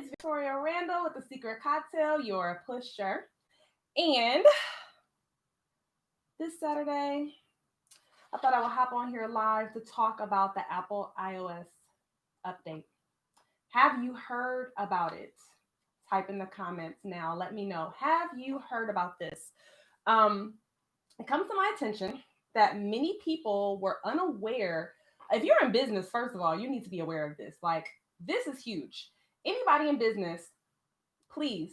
It's Victoria Randall with The Secret Cocktail, your pusher. And this Saturday, I thought I would hop on here live to talk about the Apple iOS update. Have you heard about it? Type in the comments now. Let me know. Have you heard about this? Um, it comes to my attention that many people were unaware. If you're in business, first of all, you need to be aware of this. Like, this is huge. Anybody in business, please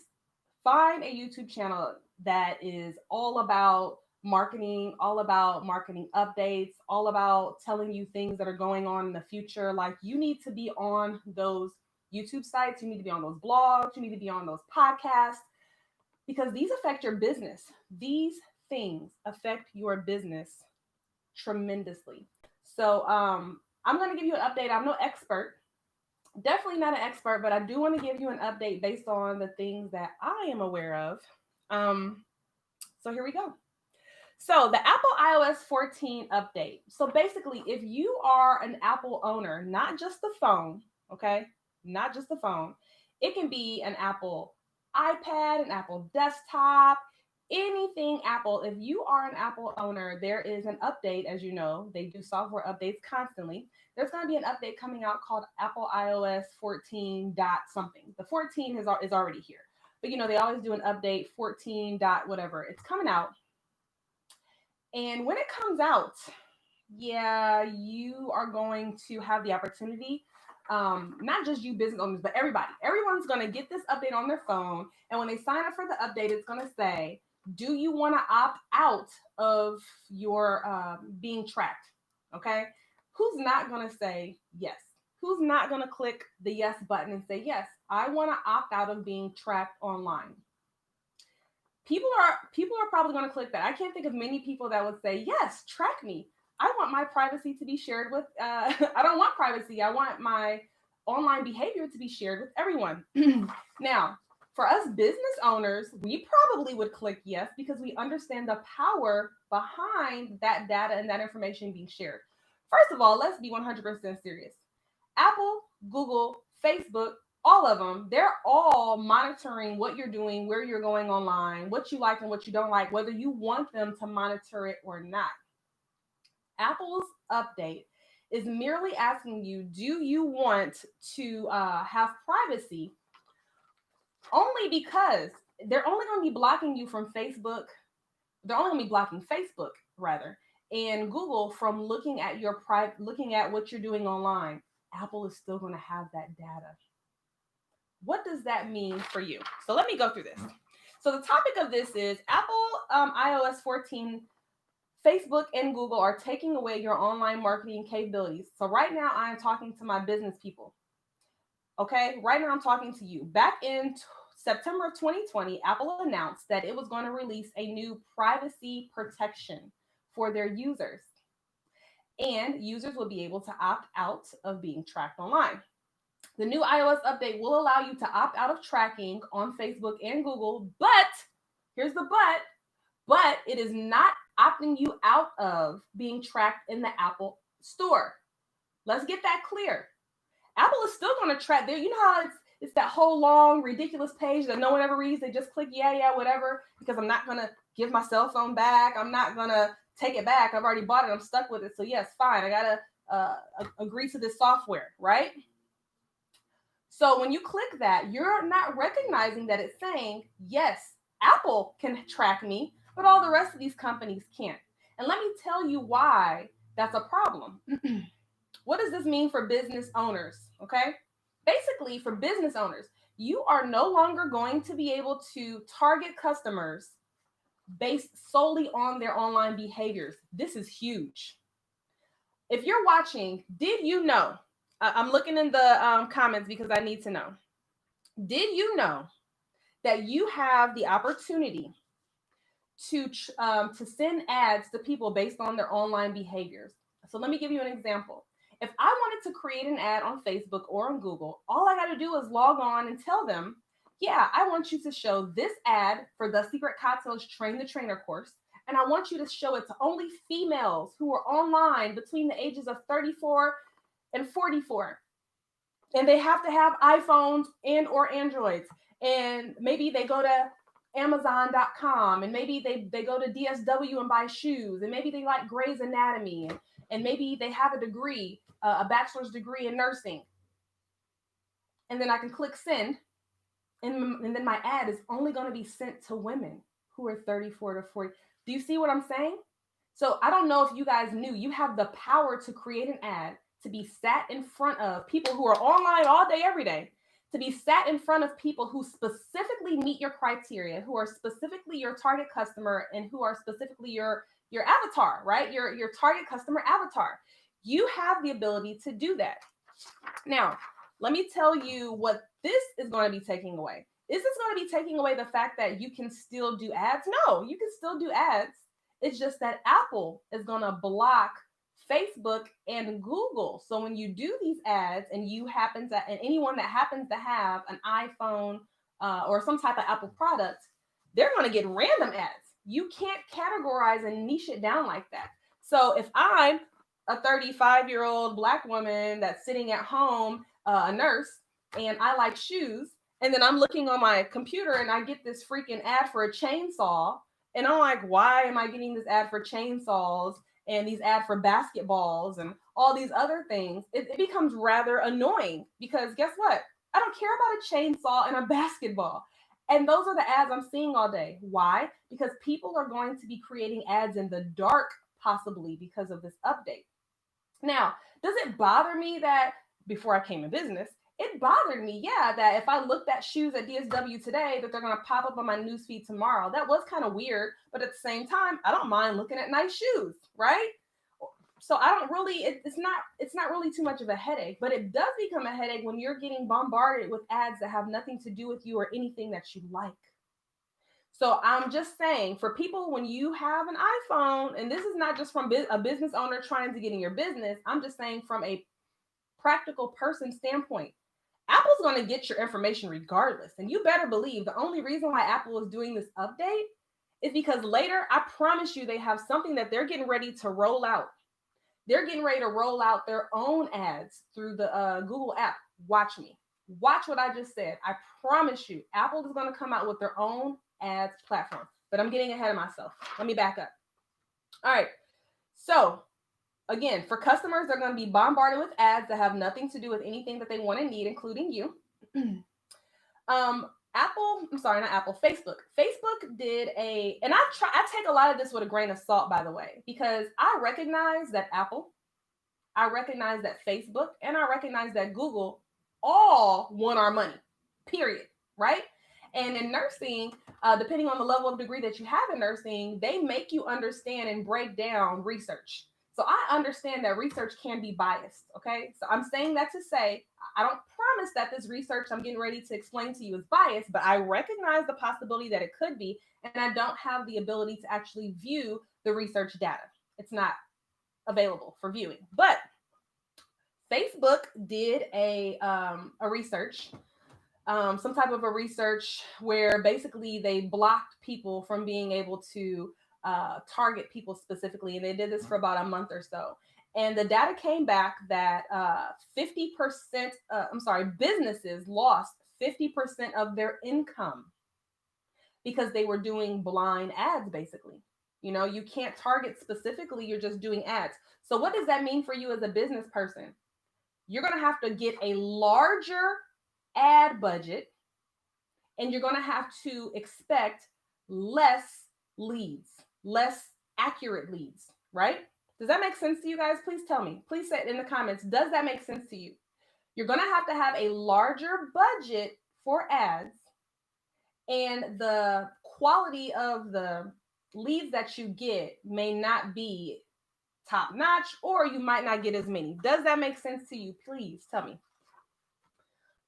find a YouTube channel that is all about marketing updates, all about telling you things that are going on in the future. Like, you need to be on those YouTube sites, you need to be on those blogs, you need to be on those podcasts because these affect your business. These things affect your business tremendously. So I'm going to give you an update. I'm no expert, definitely not an expert, but I do want to give you an update based on the things that I am aware of. So here we go. So the Apple iOS 14 update. So basically, if you are an Apple owner, not just the phone, okay, not just the phone, it can be an Apple iPad, an Apple desktop, anything Apple. If you are an Apple owner, there is an update. As you know, they do software updates constantly. There's going to be an update coming out called Apple iOS 14 dot something. The 14 is already here, but you know, they always do an update 14 dot whatever. It's coming out. And when it comes out, yeah, you are going to have the opportunity, not just you business owners, but everybody. Everyone's going to get this update on their phone. And when they sign up for the update, it's going to say, do you want to opt out of your being tracked? Okay. Who's not going to say yes? Who's not going to click the yes button and say, yes, I want to opt out of being tracked online? People are probably going to click that. I can't think of many people that would say, yes, track me. I want my privacy to be shared with, I don't want privacy. I want my online behavior to be shared with everyone. Now, for us business owners, we probably would click yes because we understand the power behind that data and that information being shared. First of all, let's be 100% serious. Apple, Google, Facebook, all of them, they're all monitoring what you're doing, where you're going online, what you like and what you don't like, whether you want them to monitor it or not. Apple's update is merely asking you, do you want to have privacy? Only because they're only going to be blocking you from Facebook. They're only going to be blocking Facebook, rather, and Google from looking at looking at what you're doing online. Apple is still going to have that data. What does that mean for you? So let me go through this. So the topic of this is Apple iOS 14, Facebook and Google are taking away your online marketing capabilities. So right now I am talking to my business people. Okay, right now I'm talking to you. Back in September of 2020, Apple announced that it was going to release a new privacy protection for their users. And users will be able to opt out of being tracked online. The new iOS update will allow you to opt out of tracking on Facebook and Google, but here's the but it is not opting you out of being tracked in the Apple Store. Let's get that clear. Apple is still going to track there. You know how it's that whole long, ridiculous page that no one ever reads. They just click, yeah, whatever, because I'm not going to give my cell phone back. I'm not going to take it back. I've already bought it. I'm stuck with it. So yes, fine. I got to agree to this software, right? So when you click that, you're not recognizing that it's saying, yes, Apple can track me, but all the rest of these companies can't. And let me tell you why that's a problem. What does this mean for business owners? Okay. Basically, for business owners, you are no longer going to be able to target customers based solely on their online behaviors. This is huge. If you're watching, did you know? I'm looking in the comments because I need to know. Did you know that you have the opportunity to send ads to people based on their online behaviors? So let me give you an example. If I wanted to create an ad on Facebook or on Google, all I got to do is log on and tell them, yeah, I want you to show this ad for the Secret Cocktails Train the Trainer course. And I want you to show it to only females who are online between the ages of 34 and 44. and they have to have iPhones and or Androids, and maybe they go to Amazon.com, and maybe they go to DSW and buy shoes, and maybe they like Grey's Anatomy, and maybe they have a degree, a bachelor's degree in nursing, and then I can click send, and then my ad is only going to be sent to women who are 34 to 40. Do you see what I'm saying? So I don't know if you guys knew you have the power to create an ad to be sat in front of people who are online all day, every day, to be sat in front of people who specifically meet your criteria, who are specifically your target customer, and who are specifically your avatar, right? Your target customer avatar. You have the ability to do that. Now, let me tell you what this is going to be taking away. Is this going to be taking away the fact that you can still do ads? No, you can still do ads. It's just that Apple is going to block Facebook and Google. So when you do these ads and and anyone that happens to have an iPhone or some type of Apple product, they're going to get random ads. You can't categorize and niche it down like that. So if I'm a 35-year-old Black woman that's sitting at home, a nurse, and I like shoes, and then I'm looking on my computer and I get this freaking ad for a chainsaw, and I'm like, why am I getting this ad for chainsaws and these ad for basketballs and all these other things? It becomes rather annoying, because guess what? I don't care about a chainsaw and a basketball. And those are the ads I'm seeing all day. Why? Because people are going to be creating ads in the dark, possibly because of this update. Now, does it bother me that before I came in business, it bothered me, yeah, that if I looked at shoes at DSW today, that they're going to pop up on my newsfeed tomorrow. That was kind of weird, but at the same time, I don't mind looking at nice shoes, right? So I don't really, it's not really too much of a headache, but it does become a headache when you're getting bombarded with ads that have nothing to do with you or anything that you like. So I'm just saying, for people, when you have an iPhone, and this is not just from a business owner trying to get in your business, I'm just saying from a practical person standpoint, Apple's going to get your information regardless. And you better believe the only reason why Apple is doing this update is because later, I promise you, they have something that they're getting ready to roll out. They're getting ready to roll out their own ads through the Google app. Watch me. Watch what I just said. I promise you, Apple is going to come out with their own ads platform. But I'm getting ahead of myself. Let me back up. All right. So again, for customers, they're going to be bombarded with ads that have nothing to do with anything that they want and need, including you. Facebook did and I take a lot of this with a grain of salt, by the way, because I recognize that Apple, I recognize that Facebook, and I recognize that Google all want our money, period, right? And in nursing, depending on the level of degree that you have in nursing, they make you understand and break down research. So I understand that research can be biased, okay? So I'm saying that to say, I don't promise that this research I'm getting ready to explain to you is biased, but I recognize the possibility that it could be, and I don't have the ability to actually view the research data. It's not available for viewing. But Facebook did a research, some type of a research where basically they blocked people from being able to target people specifically. And they did this for about a month or so. And the data came back that 50%, businesses lost 50% of their income because they were doing blind ads, basically. You know, you can't target specifically, you're just doing ads. So what does that mean for you as a business person? You're going to have to get a larger ad budget, and you're going to have to expect less leads, less accurate leads, right? Does that make sense to you guys? Please tell me. Please say it in the comments. Does that make sense to you? You're going to have a larger budget for ads, and the quality of the leads that you get may not be top notch, or you might not get as many. Does that make sense to you? Please tell me.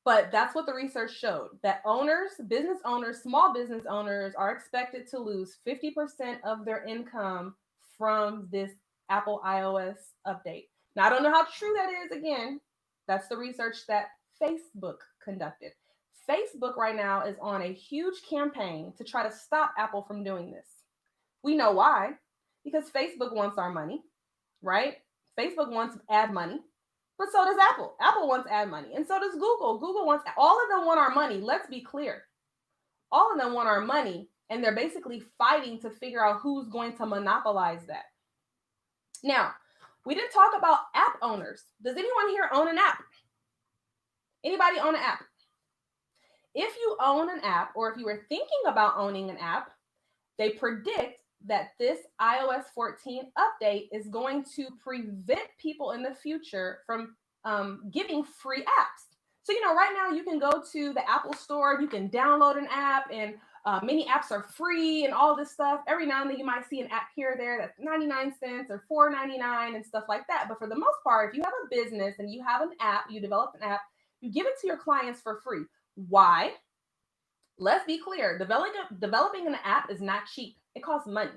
But that's what the research showed, that business owners, small business owners are expected to lose 50% of their income from this Apple iOS update. Now, I don't know how true that is. Again, that's the research that Facebook conducted. Facebook right now is on a huge campaign to try to stop Apple from doing this. We know why, because Facebook wants our money, right? Facebook wants ad money. But so does Apple. Apple wants ad money. And so does Google. Google wants, all of them want our money. Let's be clear. All of them want our money. And they're basically fighting to figure out who's going to monopolize that. Now, we didn't talk about app owners. Does anyone here own an app? Anybody own an app? If you own an app, or if you were thinking about owning an app, they predict that this iOS 14 update is going to prevent people in the future from giving free apps. So, right now you can go to the Apple Store, you can download an app, and many apps are free and all this stuff. Every now and then you might see an app here or there that's 99 cents or $4.99 and stuff like that. But for the most part, if you have a business and you have an app, you develop an app, you give it to your clients for free. Why? Let's be clear. Developing an app is not cheap. It costs money.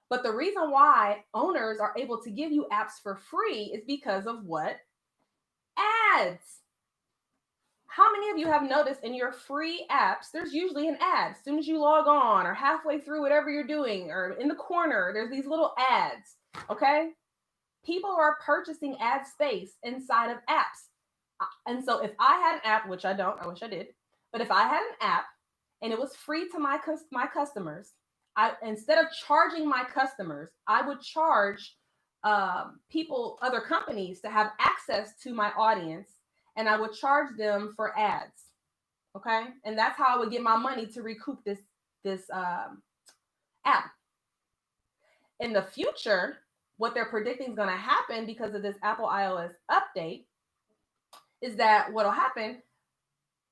But the reason why owners are able to give you apps for free is because of what? Ads. How many of you have noticed in your free apps, there's usually an ad as soon as you log on or halfway through whatever you're doing, or in the corner, there's these little ads, okay? People are purchasing ad space inside of apps. And so if I had an app, which I don't, I wish I did, but if I had an app and it was free to my customers, instead of charging my customers, I would charge other companies to have access to my audience, and I would charge them for ads. Okay, and that's how I would get my money to recoup this app. In the future, what they're predicting is going to happen because of this Apple iOS update is that what'll happen,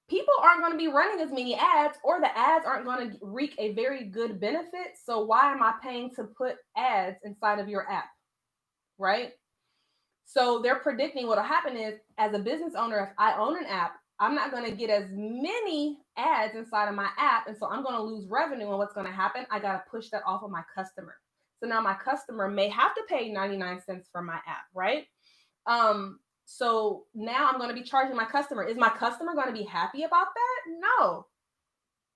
people aren't going to be running as many ads, or the ads aren't going to wreak a very good benefit. So why am I paying to put ads inside of your app, right? So they're predicting what'll happen is, as a business owner, if I own an app, I'm not going to get as many ads inside of my app. And so I'm going to lose revenue. And what's going to happen? I got to push that off of my customer. So now my customer may have to pay 99 cents for my app, right? So now I'm going to be charging my customer. Is my customer going to be happy about that? No.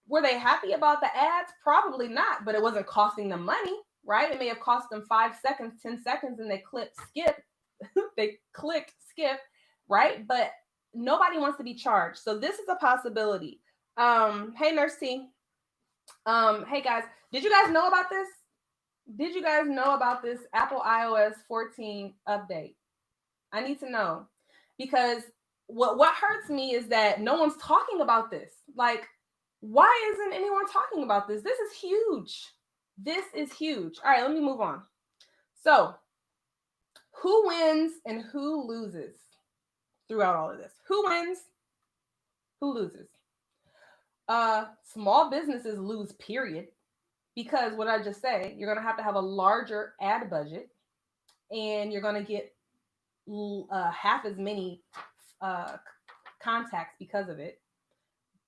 Were they happy about the ads? Probably not, but it wasn't costing them money, right? It may have cost them 5 seconds, 10 seconds, and they click skip. They click skip, right? But nobody wants to be charged. So this is a possibility. Hey, Nurse T. Hey, guys. Did you guys know about this? Did you guys know about this Apple iOS 14 update? I need to know, because what hurts me is that no one's talking about this. Like, why isn't anyone talking about this? This is huge. This is huge. All right, let me move on. So, who wins and who loses throughout all of this? Who wins? Who loses? Small businesses lose, period. Because what I just say, you're going to have a larger ad budget, and you're going to get half as many contacts because of it.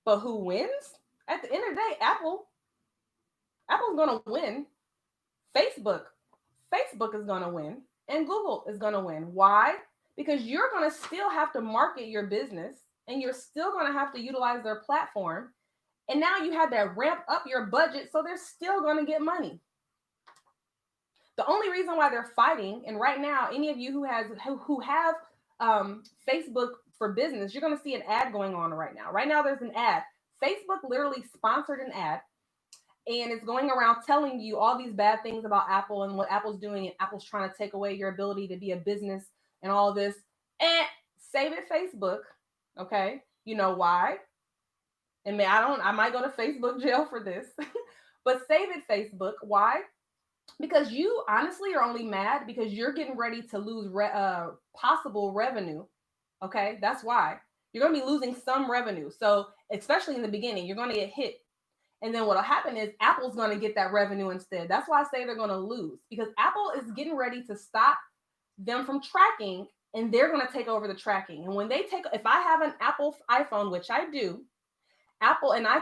But who wins? At the end of the day, Apple's going to win. Facebook is going to win, and Google is going to win. Why? Because you're going to still have to market your business, and you're still going to have to utilize their platform. And now you have to ramp up your budget, so they're still going to get money. The only reason why they're fighting, and right now, any of you who have Facebook for business, you're going to see an ad going on right now. Right now, there's an ad. Facebook literally sponsored an ad, and it's going around telling you all these bad things about Apple and what Apple's doing, and Apple's trying to take away your ability to be a business and all of this. And save it, Facebook. Okay, you know why? And I might go to Facebook jail for this, but save it, Facebook. Why? Because you honestly are only mad because you're getting ready to lose possible revenue. Okay, that's why you're going to be losing some revenue. So especially in the beginning, you're going to get hit. And then what'll happen is Apple's going to get that revenue instead. That's why I say they're going to lose, because Apple is getting ready to stop them from tracking, and they're going to take over the tracking. And when they if I have an Apple iPhone, which I do, Apple, and I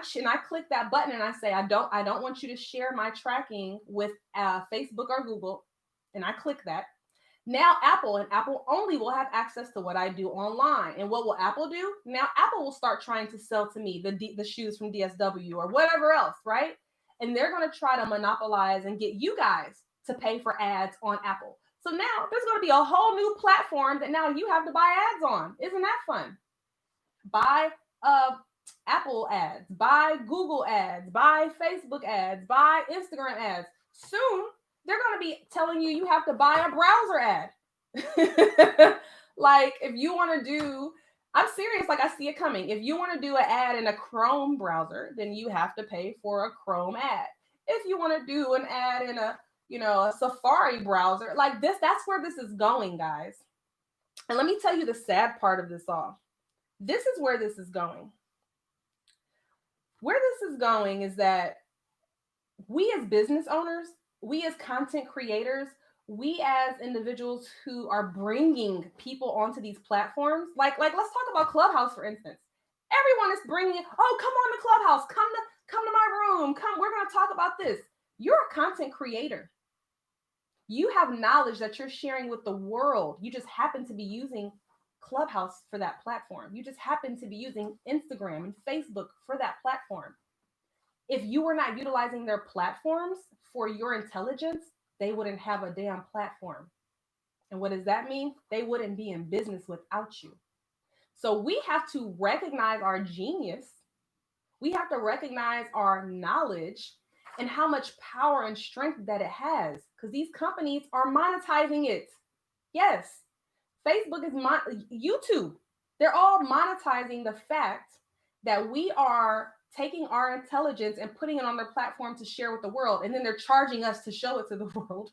click that button and I say, I don't want you to share my tracking with Facebook or Google, and I click that. Now Apple only will have access to what I do online. And what will Apple do? Now Apple will start trying to sell to me the shoes from DSW or whatever else, right? And they're going to try to monopolize and get you guys to pay for ads on Apple. So now there's going to be a whole new platform that now you have to buy ads on. Isn't that fun? Buy Apple ads, buy Google ads, buy Facebook ads, buy Instagram ads. Soon they're going to be telling you have to buy a browser ad. Like if you want to do, I'm serious, like I see it coming. If you want to do an ad in a Chrome browser, then you have to pay for a Chrome ad. If you want to do an ad in a Safari browser, like this, that's where this is going, guys. And let me tell you the sad part of this all. This is where this is going. Where this is going is that we as business owners, we as content creators, we as individuals who are bringing people onto these platforms, like let's talk about Clubhouse, for instance. Everyone is bringing, oh, come on to Clubhouse, come to my room, we're going to talk about this. You're a content creator. You have knowledge that you're sharing with the world. You just happen to be using Clubhouse for that platform. You just happen to be using Instagram and Facebook for that platform. If you were not utilizing their platforms for your intelligence, they wouldn't have a damn platform. And what does that mean? They wouldn't be in business without you. So we have to recognize our genius. We have to recognize our knowledge and how much power and strength that it has, because these companies are monetizing it. Yes, Facebook is YouTube. They're all monetizing the fact that we are taking our intelligence and putting it on their platform to share with the world, and then they're charging us to show it to the world.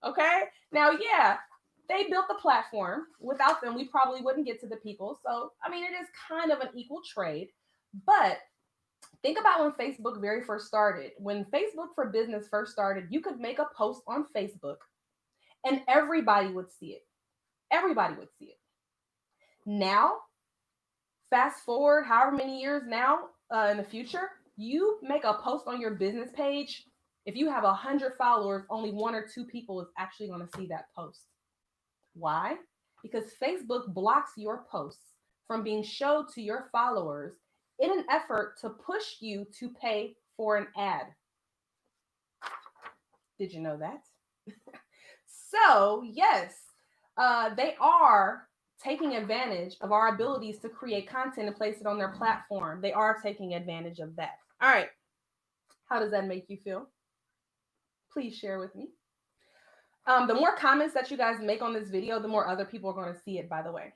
Okay, now, yeah, they built the platform. Without them, we probably wouldn't get to the people. So, I mean, it is kind of an equal trade. But think about when Facebook very first started. When Facebook for Business first started, you could make a post on Facebook and everybody would see it. Everybody would see it. Now, fast forward however many years now in the future, you make a post on your business page. If you have 100 followers, only 1 or 2 people is actually going to see that post. Why? Because Facebook blocks your posts from being showed to your followers in an effort to push you to pay for an ad. Did you know that? So, yes, they are taking advantage of our abilities to create content and place it on their platform. They are taking advantage of that. All right. How does that make you feel? Please share with me. The more comments that you guys make on this video, the more other people are going to see it, by the way.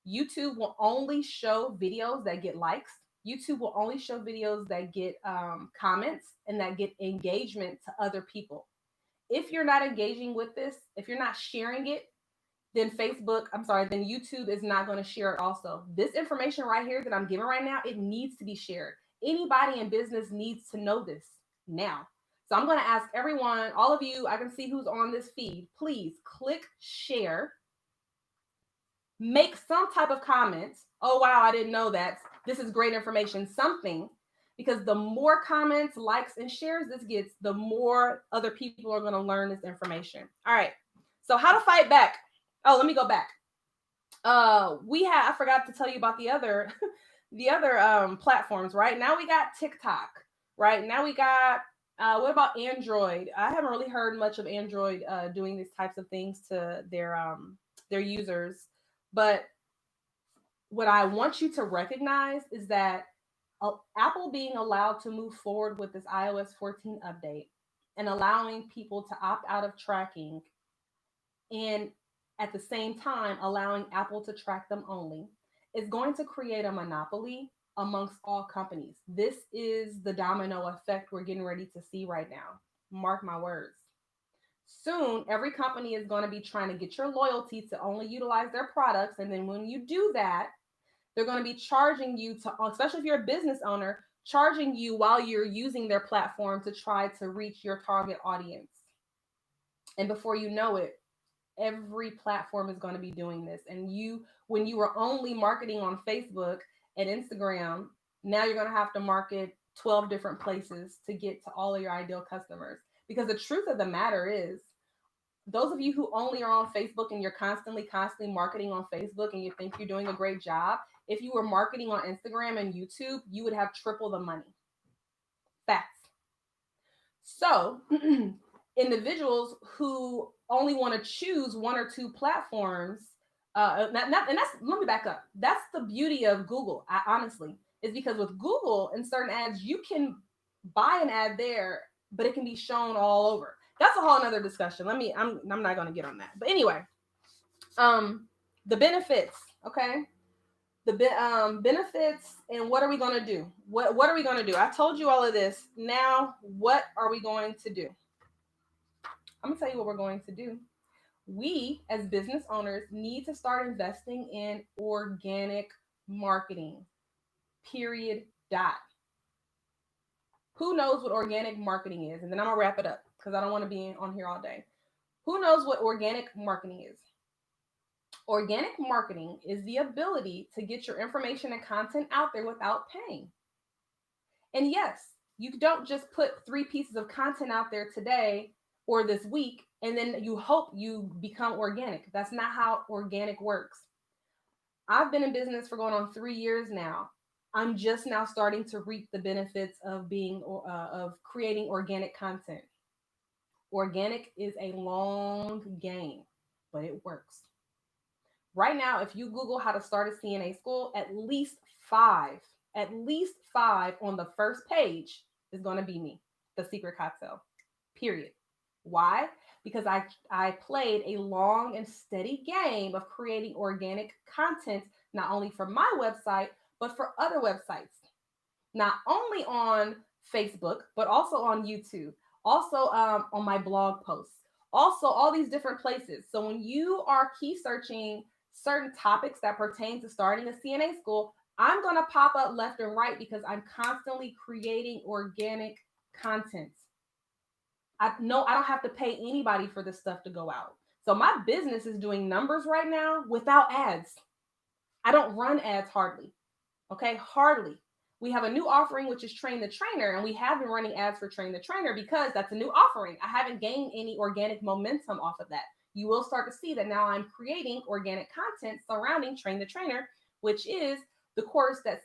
YouTube will only show videos that get likes. YouTube will only show videos that get comments and that get engagement to other people. If you're not engaging with this, if you're not sharing it, then then YouTube is not going to share it also. This information right here that I'm giving right now, it needs to be shared. Anybody in business needs to know this now. So I'm going to ask everyone, all of you, I can see who's on this feed. Please click share. Make some type of comments. Oh, wow, I didn't know that. This is great information. Something. Because the more comments, likes, and shares this gets, the more other people are going to learn this information. All right. So how to fight back. Oh, let me go back. I forgot to tell you about the other platforms, right? Now we got TikTok, right? Now we got what about Android? I haven't really heard much of Android doing these types of things to their users. But what I want you to recognize is that Apple being allowed to move forward with this iOS 14 update and allowing people to opt out of tracking, and at the same time allowing Apple to track them only, is going to create a monopoly amongst all companies. This is the domino effect we're getting ready to see right now. Mark my words. Soon, every company is going to be trying to get your loyalty to only utilize their products. And then when you do that, they're going to be charging you to, especially if you're a business owner, charging you while you're using their platform to try to reach your target audience. And before you know it, every platform is going to be doing this. And when you were only marketing on Facebook and Instagram, now you're going to have to market 12 different places to get to all of your ideal customers. Because the truth of the matter is, those of you who only are on Facebook and you're constantly marketing on Facebook and you think you're doing a great job, if you were marketing on Instagram and YouTube, you would have triple the money. Facts. So individuals who only want to choose one or two platforms. And that's, let me back up. That's the beauty of Google, honestly, is because with Google and certain ads, you can buy an ad there, but it can be shown all over. That's a whole nother discussion. I'm not going to get on that. But anyway, the benefits, okay? The benefits, and what are we going to do? What are we going to do? I told you all of this. Now, what are we going to do? I'm going to tell you what we're going to do. We, as business owners, need to start investing in organic marketing. Period. Dot. Who knows what organic marketing is? And then I'm going to wrap it up because I don't want to be on here all day. Who knows what organic marketing is? Organic marketing is the ability to get your information and content out there without paying. And yes, you don't just put 3 pieces of content out there today or this week and then you hope you become organic. That's not how organic works. I've been in business for going on 3 years now. I'm just now starting to reap the benefits of creating organic content. Organic is a long game, but it works. Right now, if you Google how to start a CNA school, at least five on the first page is going to be me, the secret cocktail, period. Why? Because I played a long and steady game of creating organic content, not only for my website, but for other websites, not only on Facebook, but also on YouTube, also on my blog posts, also all these different places. So when you are key searching certain topics that pertain to starting a CNA school, I'm going to pop up left and right because I'm constantly creating organic content. I know I don't have to pay anybody for this stuff to go out. So my business is doing numbers right now without ads. I don't run ads hardly. Okay, hardly. We have a new offering, which is Train the Trainer, and we have been running ads for Train the Trainer because that's a new offering. I haven't gained any organic momentum off of that. You will start to see that now I'm creating organic content surrounding Train the Trainer, which is the course that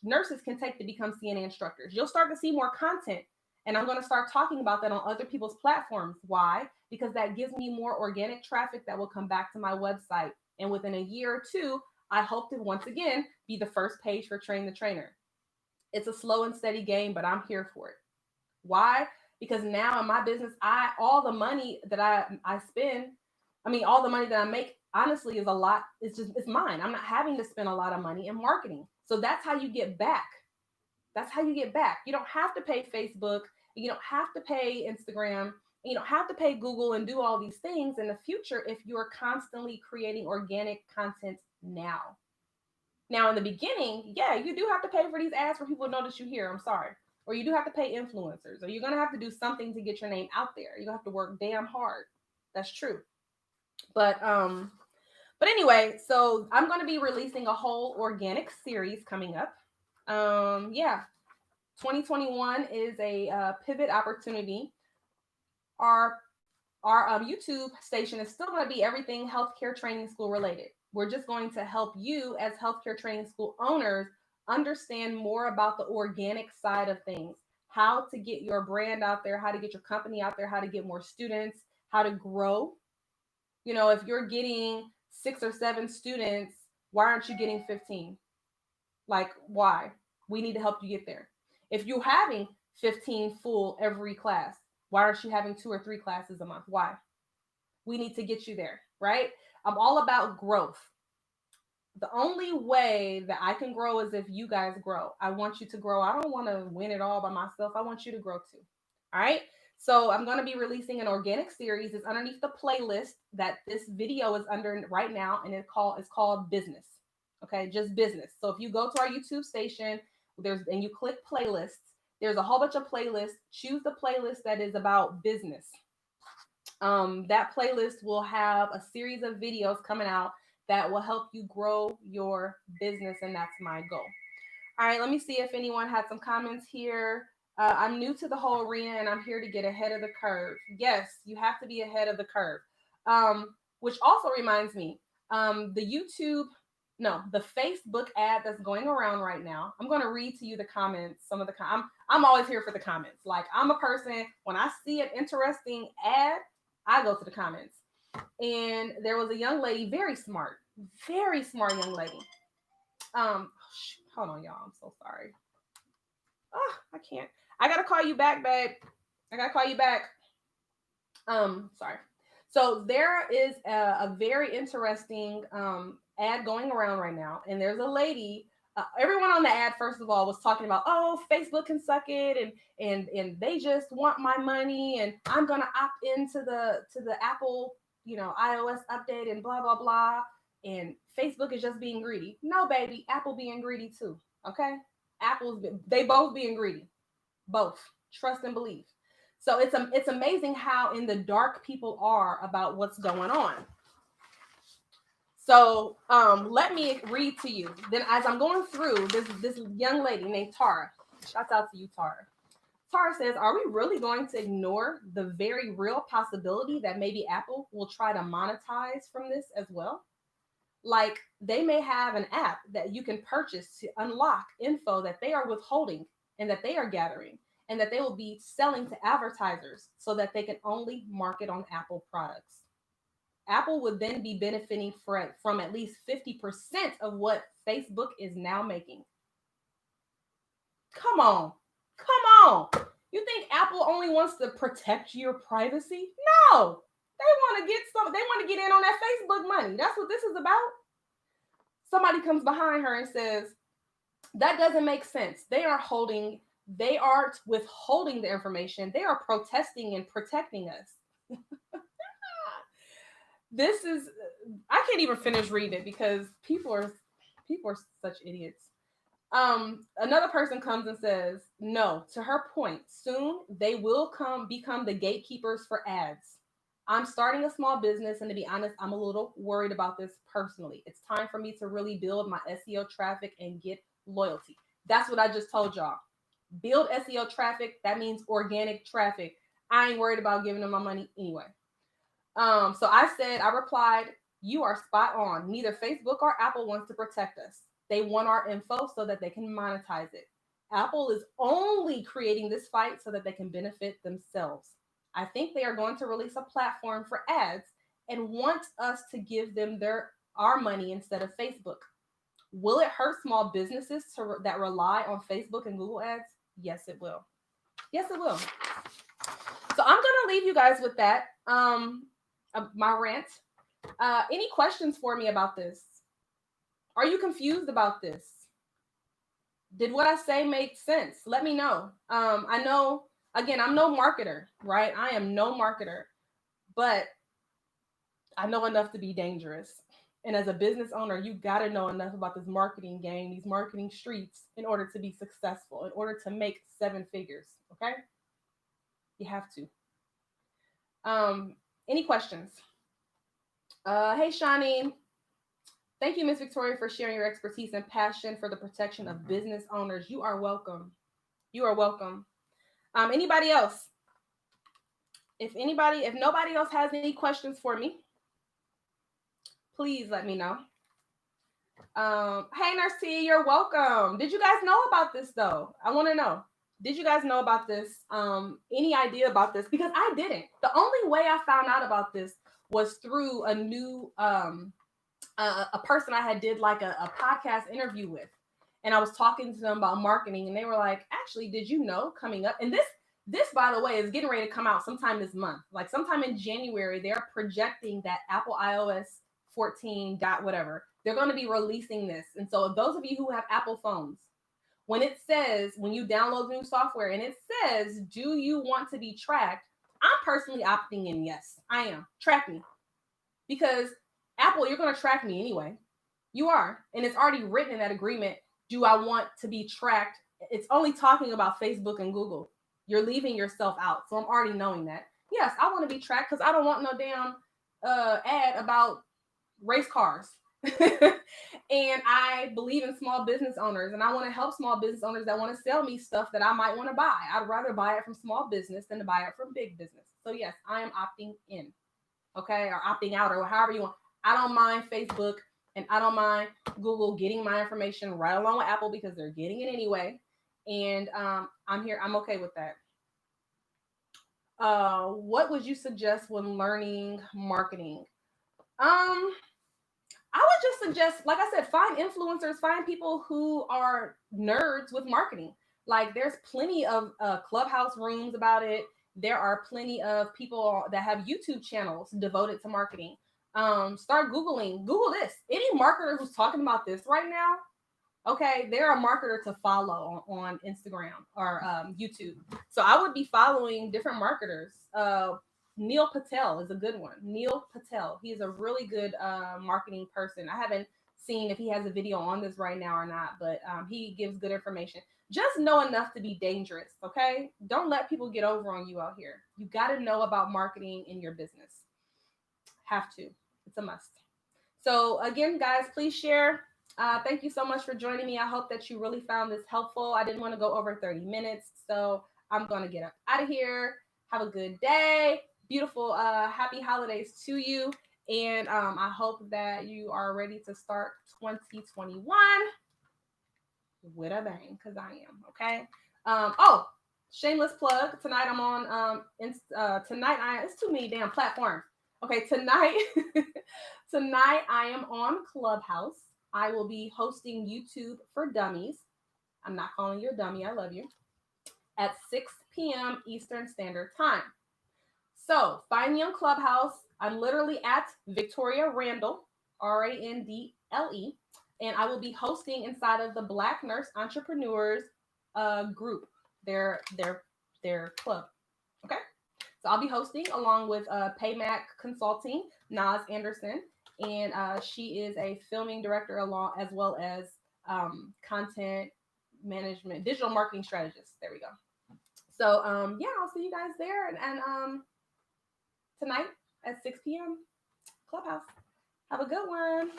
nurses can take to become CNA instructors. You'll start to see more content, and I'm going to start talking about that on other people's platforms. Why? Because that gives me more organic traffic that will come back to my website. And within a year or two, I hope to once again be the first page for Train the Trainer. It's a slow and steady game, but I'm here for it. Why? Because now in my business, all the money that I spend, all the money that I make, honestly, is a lot. It's mine. I'm not having to spend a lot of money in marketing. So that's how you get back. That's how you get back. You don't have to pay Facebook. You don't have to pay Instagram. You don't have to pay Google and do all these things in the future if you're constantly creating organic content now. Now, in the beginning, yeah, you do have to pay for these ads for people to notice you here. I'm sorry. Or you do have to pay influencers, or you're going to have to do something to get your name out there. You have to work damn hard. That's true. But anyway, so I'm going to be releasing a whole organic series coming up. 2021 is a pivot opportunity. Our YouTube station is still going to be everything healthcare training school related. We're just going to help you as healthcare training school owners understand more about the organic side of things, how to get your brand out there, how to get your company out there, how to get more students, how to grow. If you're getting 6 or 7 students, why aren't you getting 15? Like, why? We need to help you get there. If you're having 15 full every class, why aren't you having 2 or 3 classes a month? Why? We need to get you there, right? I'm all about growth. The only way that I can grow is if you guys grow. I want you to grow. I don't want to win it all by myself. I want you to grow too. All right. So I'm going to be releasing an organic series. It's underneath the playlist that this video is under right now, and it's called Business. Okay, just Business. So if you go to our YouTube station, and you click playlists, there's a whole bunch of playlists. Choose the playlist that is about business. That playlist will have a series of videos coming out that will help you grow your business, and that's my goal. All right, let me see if anyone had some comments here. I'm new to the whole arena, and I'm here to get ahead of the curve. Yes, you have to be ahead of the curve. Which also reminds me, the Facebook ad that's going around right now. I'm going to read to you the comments. I'm always here for the comments. Like, I'm a person, when I see an interesting ad, I go to the comments. And there was a young lady, very smart young lady. Hold on, y'all. I'm so sorry. Oh, I can't. I gotta call you back, babe. I gotta call you back. Sorry. So there is a very interesting ad going around right now, and there's a lady. Everyone on the ad, first of all, was talking about, oh, Facebook can suck it, and they just want my money, and I'm gonna opt into the Apple, iOS update, and blah blah blah. And Facebook is just being greedy. No, baby, Apple being greedy too. Okay, they both being greedy, both. Trust and believe. So it's amazing how in the dark people are about what's going on. So let me read to you. Then as I'm going through, this young lady named Tara. Shouts out to you, Tara. Tara says, are we really going to ignore the very real possibility that maybe Apple will try to monetize from this as well? Like they may have an app that you can purchase to unlock info that they are withholding and that they are gathering and that they will be selling to advertisers so that they can only market on Apple products. Apple would then be benefiting from at least 50% of what Facebook is now making. Come on. Come on. You think Apple only wants to protect your privacy? No. They want to get in on that Facebook money. That's what this is about. Somebody comes behind her and says, that doesn't make sense. They aren't withholding the information. They are protesting and protecting us. I can't even finish reading it because people are such idiots. Another person comes and says, no, to her point, soon they will become the gatekeepers for ads. I'm starting a small business, and to be honest, I'm a little worried about this personally. It's time for me to really build my SEO traffic and get loyalty. That's what I just told y'all. Build SEO traffic. That means organic traffic. I ain't worried about giving them my money anyway. So I replied, you are spot on. Neither Facebook or Apple wants to protect us. They want our info so that they can monetize it. Apple is only creating this fight so that they can benefit themselves. I think they are going to release a platform for ads and want us to give them our money instead of Facebook. Will it hurt small businesses that rely on Facebook and Google ads? Yes, it will. Yes, it will. So I'm going to leave you guys with that. My rant. Any questions for me about this? Are you confused about this? Did what I say make sense? Let me know. I know, again, I'm no marketer, right? I am no marketer, but I know enough to be dangerous. And as a business owner, you got to know enough about this marketing game, these marketing streets, in order to be successful, in order to make 7 figures. Okay? You have to. Any questions? Hey, Shawnee. Thank you, Ms. Victoria, for sharing your expertise and passion for the protection of business owners. You are welcome. You are welcome. Anybody else? If nobody else has any questions for me, please let me know. Hey, Nurse T, you're welcome. Did you guys know about this, though? I want to know. Did you guys know about this? Any idea about this? Because I didn't. The only way I found out about this was through a new a person I had did like a podcast interview with, and I was talking to them about marketing, and they were like, actually, did you know coming up, and this by the way is getting ready to come out sometime this month, like sometime in January. They're projecting that Apple iOS14 dot whatever, they're going to be releasing this. And so those of you who have Apple phones, when you download new software and it says, do you want to be tracked? I'm personally opting in. Yes, I am. Track me. Because Apple, you're going to track me anyway. You are. And it's already written in that agreement. Do I want to be tracked? It's only talking about Facebook and Google. You're leaving yourself out. So I'm already knowing that. Yes, I want to be tracked because I don't want no damn ad about race cars. And I believe in small business owners, and I want to help small business owners that want to sell me stuff that I might want to buy. I'd rather buy it from small business than to buy it from big business. So yes, I am opting in, okay, or opting out, or however you want. I don't mind Facebook and I don't mind Google getting my information right along with Apple because they're getting it anyway. And I'm here. I'm okay with that. What would you suggest when learning marketing? Um, I would just suggest, like I said, find influencers, find people who are nerds with marketing. Like, there's plenty of clubhouse rooms about it. There are plenty of people that have YouTube channels devoted to marketing. Start Googling. Google this. Any marketer who's talking about this right now, okay, they're a marketer to follow on Instagram or YouTube. So I would be following different marketers. Neil Patel is a good one. Neil Patel. He's a really good marketing person. I haven't seen if he has a video on this right now or not, but he gives good information. Just know enough to be dangerous, okay? Don't let people get over on you out here. You got to know about marketing in your business. Have to. It's a must. So again, guys, please share. Thank you so much for joining me. I hope that you really found this helpful. I didn't want to go over 30 minutes, so I'm going to get up out of here. Have a good day. Beautiful, happy holidays to you. And I hope that you are ready to start 2021 with a bang, because I am, okay? Oh, shameless plug. Tonight I'm on, it's too many damn platforms. Okay, tonight, tonight I am on Clubhouse. I will be hosting YouTube for Dummies. I'm not calling you a dummy. I love you. At 6 p.m. Eastern Standard Time. So find me on Clubhouse. I'm literally at Victoria Randle, Randle, and I will be hosting inside of the Black Nurse Entrepreneurs group, their club. Okay. So I'll be hosting along with Paymac Consulting, Naz Anderson, and she is a filming director along as well as content management, digital marketing strategist. There we go. So yeah, I'll see you guys there and tonight at 6 p.m. Clubhouse. Have a good one.